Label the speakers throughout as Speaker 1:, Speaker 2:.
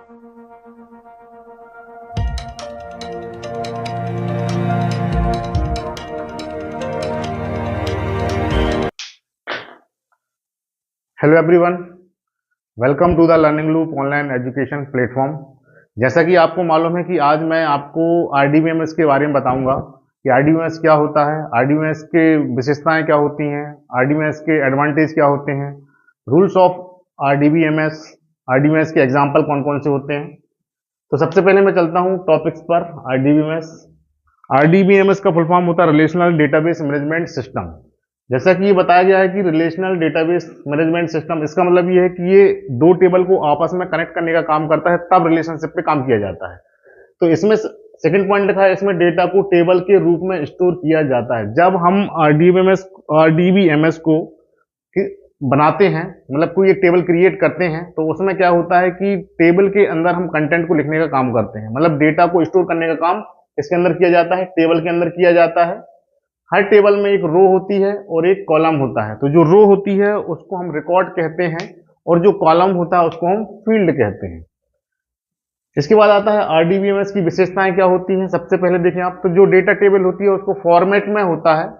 Speaker 1: Hello everyone, welcome to the learning loop online education platform. जैसा कि आपको मालूम है कि आज मैं आपको आरडीबीएमएस के बारे में बताऊंगा कि आरडीबीएमएस क्या होता है, आरडीबीएमएस के विशेषताएं क्या होती हैं, आरडीबीएमएस के एडवांटेज क्या होते हैं, रूल्स ऑफ आरडीबीएमएस, आरडीबीएमएस के एग्जाम्पल कौन कौन से होते हैं। तो सबसे पहले मैं चलता हूँ टॉपिक्स पर। आरडीबीएमएस, आरडीबीएमएस का फुल फॉर्म होता है रिलेशनल डेटाबेस मैनेजमेंट सिस्टम। जैसा कि ये बताया गया है कि रिलेशनल डेटाबेस मैनेजमेंट सिस्टम, इसका मतलब ये है कि ये दो टेबल को आपस में कनेक्ट करने का काम करता है, तब रिलेशनशिप पे काम किया जाता है। तो इसमें सेकंड पॉइंट लिखा है, इसमें डेटा को टेबल के रूप में स्टोर किया जाता है। जब हम आरडीबीएमएस को बनाते हैं, मतलब कोई एक टेबल क्रिएट करते हैं, तो उसमें क्या होता है कि टेबल के अंदर हम कंटेंट को लिखने का काम करते हैं, मतलब डेटा को स्टोर करने का काम इसके अंदर किया जाता है, टेबल के अंदर किया जाता है। हर टेबल में एक रो होती है और एक कॉलम होता है। तो जो रो होती है उसको हम रिकॉर्ड कहते हैं और जो कॉलम होता है उसको हम फील्ड कहते हैं। इसके बाद आता है आरडीबीएमएस की विशेषताएं क्या होती हैं। सबसे पहले देखें आप, तो जो डेटा टेबल होती है उसको फॉर्मेट में होता है।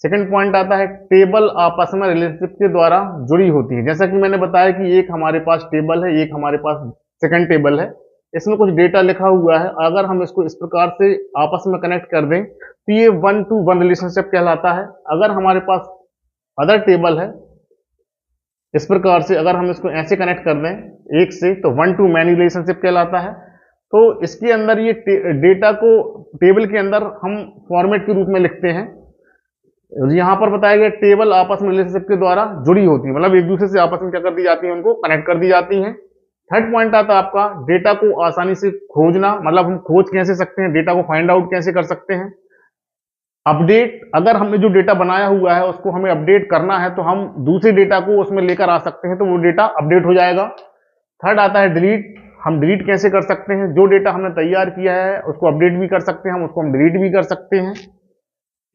Speaker 1: सेकंड पॉइंट आता है टेबल आपस में रिलेशनशिप के द्वारा जुड़ी होती है। जैसा कि मैंने बताया कि एक हमारे पास टेबल है, एक हमारे पास सेकंड टेबल है, इसमें कुछ डेटा लिखा हुआ है। अगर हम इसको इस प्रकार से आपस में कनेक्ट कर दें तो ये 1 to 1 रिलेशनशिप कहलाता है। अगर हमारे पास अदर टेबल है, इस प्रकार से अगर हम इसको ऐसे कनेक्ट कर दें एक से, तो 1 to many रिलेशनशिप कहलाता है। तो इसके अंदर ये डेटा को टेबल के अंदर हम फॉर्मेट के रूप में लिखते हैं। यहां पर बताया गया टेबल आपस में रिलेशनशिप के द्वारा जुड़ी होती है, मतलब एक दूसरे से आपस में क्या कर दी जाती है, उनको कनेक्ट कर दी जाती है। थर्ड पॉइंट आता है आपका डेटा को आसानी से खोजना, मतलब हम खोज कैसे सकते हैं, डेटा को फाइंड आउट कैसे कर सकते हैं। अपडेट, अगर हमने जो डेटा बनाया हुआ है उसको हमें अपडेट करना है तो हम दूसरे डेटा को उसमें लेकर आ सकते हैं, तो वो डेटा अपडेट हो जाएगा। थर्ड आता है डिलीट, हम डिलीट कैसे कर सकते हैं, जो डेटा हमने तैयार किया है उसको अपडेट भी कर सकते हैं, हम उसको हम डिलीट भी कर सकते हैं।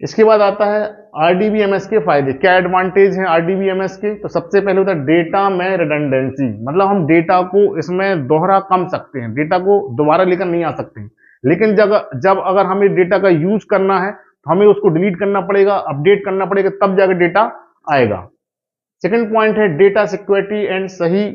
Speaker 1: इसके बाद आता है आरडीबीएमएस के फायदे, क्या एडवांटेज हैं आरडीबीएमएस के। तो सबसे पहले होता है डेटा में रिडंडेंसी, मतलब हम डेटा को इसमें दोहरा कम सकते हैं, डेटा को दोबारा लेकर नहीं आ सकते हैं। लेकिन जब अगर हमें डेटा का यूज करना है तो हमें उसको डिलीट करना पड़ेगा, अपडेट करना पड़ेगा, तब जाकर डेटा आएगा। सेकंड पॉइंट है डेटा सिक्योरिटी एंड सही,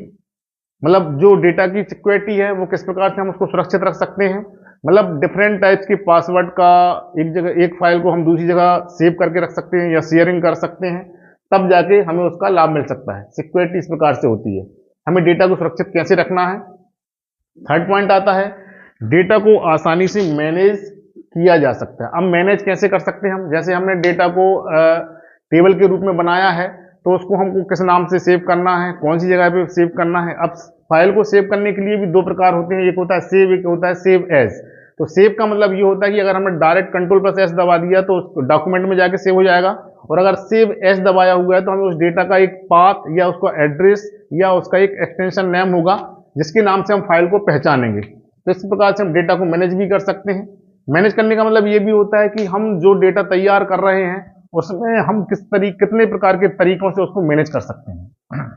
Speaker 1: मतलब जो डेटा की सिक्योरिटी है वो किस प्रकार से हम उसको सुरक्षित रख सकते हैं, मतलब डिफरेंट टाइप्स के पासवर्ड का एक जगह, एक फाइल को हम दूसरी जगह सेव करके रख सकते हैं या शेयरिंग कर सकते हैं, तब जाके हमें उसका लाभ मिल सकता है। सिक्योरिटी इस प्रकार से होती है, हमें डेटा को सुरक्षित कैसे रखना है। थर्ड पॉइंट आता है डेटा को आसानी से मैनेज किया जा सकता है। अब मैनेज कैसे कर सकते हैं हम, जैसे हमने डेटा को टेबल के रूप में बनाया है, तो उसको हमको किस नाम से सेव करना है, कौन सी जगह पे सेव करना है। अब फाइल को सेव करने के लिए भी दो प्रकार होते हैं, एक होता है सेव, एक होता है सेव एज। तो सेव का मतलब ये होता है कि अगर हमने डायरेक्ट कंट्रोल+S दबा दिया तो डॉक्यूमेंट में जाके सेव हो जाएगा, और अगर सेव एज दबाया हुआ है तो हमें उस डेटा का एक पाथ या उसका एड्रेस या उसका एक एक्सटेंशन नेम होगा जिसके नाम से हम फाइल को पहचानेंगे। तो इस प्रकार से हम डेटा को मैनेज भी कर सकते हैं। मैनेज करने का मतलब ये भी होता है कि हम जो डेटा तैयार कर रहे हैं उसमें हम कितने प्रकार के तरीकों से उसको मैनेज कर सकते हैं।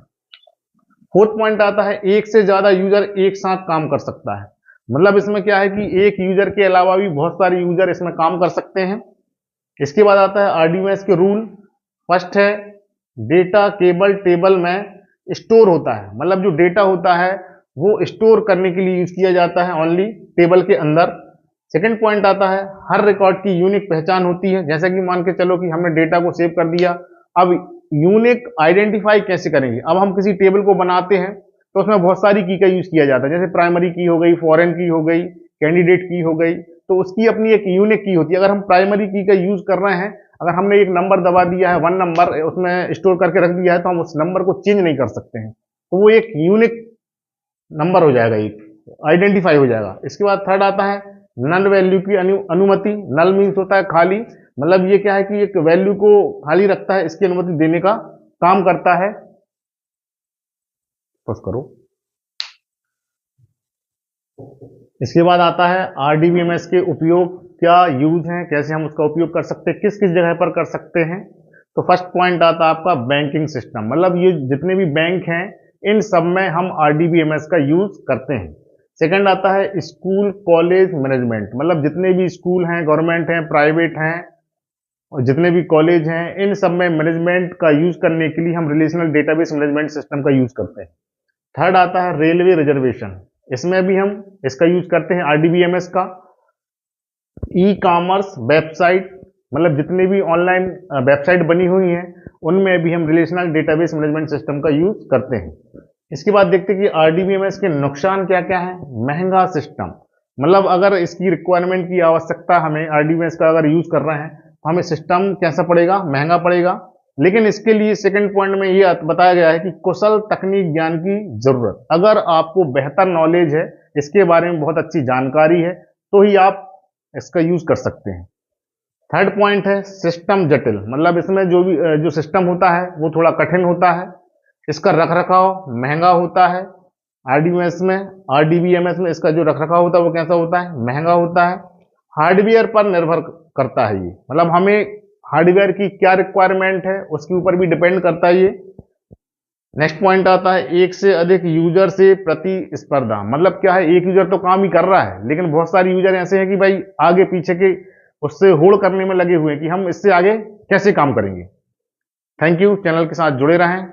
Speaker 1: फोर्थ पॉइंट आता है एक से ज्यादा यूजर एक साथ काम कर सकता है, मतलब इसमें क्या है कि एक यूजर के अलावा भी बहुत सारे यूजर इसमें काम कर सकते हैं। इसके बाद आता है आरडीबीएमएस के रूल। फर्स्ट है डेटा केवल टेबल में स्टोर होता है, मतलब जो डेटा होता है वो स्टोर करने के लिए यूज किया जाता है ओनली टेबल के अंदर। सेकंड पॉइंट आता है हर रिकॉर्ड की यूनिक पहचान होती है। जैसे कि मान के चलो कि हमने डेटा को सेव कर दिया, अब यूनिक आइडेंटिफाई कैसे करेंगे। अब हम किसी टेबल को बनाते हैं तो उसमें बहुत सारी की का यूज किया जाता है, जैसे प्राइमरी की हो गई, फॉरेन की हो गई, कैंडिडेट की हो गई, तो उसकी अपनी एक यूनिक की होती है। अगर हम प्राइमरी की का यूज कर रहे हैं, अगर हमने एक नंबर दबा दिया है, 1 नंबर उसमें स्टोर करके रख दिया है, तो हम उस नंबर को चेंज नहीं कर सकते हैं, तो वो एक यूनिक नंबर हो जाएगा, एक आइडेंटिफाई हो जाएगा। इसके बाद थर्ड आता है नल वैल्यू की अनुमति। नल मीन्स होता है खाली, मतलब ये क्या है कि एक वैल्यू को खाली रखता है, इसकी अनुमति देने का काम करता है। बस करो। इसके बाद आता है आरडीबीएमएस के उपयोग, क्या यूज है, कैसे हम उसका उपयोग कर सकते हैं, किस किस जगह पर कर सकते हैं। तो फर्स्ट पॉइंट आता है आपका बैंकिंग सिस्टम, मतलब ये जितने भी बैंक हैं इन सब में हम आरडीबीएमएस का यूज करते हैं। सेकंड आता है स्कूल कॉलेज मैनेजमेंट, मतलब जितने भी स्कूल हैं, गवर्नमेंट हैं, प्राइवेट हैं और जितने भी कॉलेज हैं, इन सब में मैनेजमेंट का यूज करने के लिए हम रिलेशनल डेटाबेस मैनेजमेंट सिस्टम का यूज करते हैं। थर्ड आता है रेलवे रिजर्वेशन, इसमें भी हम इसका यूज करते हैं आरडीबीएमएस का। ई कॉमर्स वेबसाइट, मतलब जितनी भी ऑनलाइन वेबसाइट बनी हुई हैं उनमें भी हम रिलेशनल डेटाबेस मैनेजमेंट सिस्टम का यूज करते हैं। इसके बाद देखते हैं कि आरडीबीएमएस के नुकसान क्या क्या है। महंगा सिस्टम, मतलब अगर इसकी रिक्वायरमेंट की आवश्यकता हमें आरडीबीएमएस का अगर यूज कर रहे हैं तो हमें सिस्टम कैसा पड़ेगा, महंगा पड़ेगा। लेकिन इसके लिए सेकंड पॉइंट में ये बताया गया है कि कुशल तकनीक ज्ञान की जरूरत, अगर आपको बेहतर नॉलेज है, इसके बारे में बहुत अच्छी जानकारी है, तो ही आप इसका यूज कर सकते हैं। थर्ड पॉइंट है सिस्टम जटिल, मतलब इसमें जो सिस्टम होता है वो थोड़ा कठिन होता है, इसका रखरखाव महंगा होता है। आरडीबीएमएस में इसका जो रखरखाव होता है वो कैसा होता है, महंगा होता है। हार्डवेयर पर निर्भर करता है ये, मतलब हमें हार्डवेयर की क्या रिक्वायरमेंट है उसके ऊपर भी डिपेंड करता है ये। नेक्स्ट पॉइंट आता है एक से अधिक यूजर से प्रतिस्पर्धा, मतलब क्या है, एक यूजर तो काम ही कर रहा है लेकिन बहुत सारे यूजर ऐसे हैं कि भाई आगे पीछे के उससे होड़ करने में लगे हुए हैं कि हम इससे आगे कैसे काम करेंगे। थैंक यू, चैनल के साथ जुड़े रहें।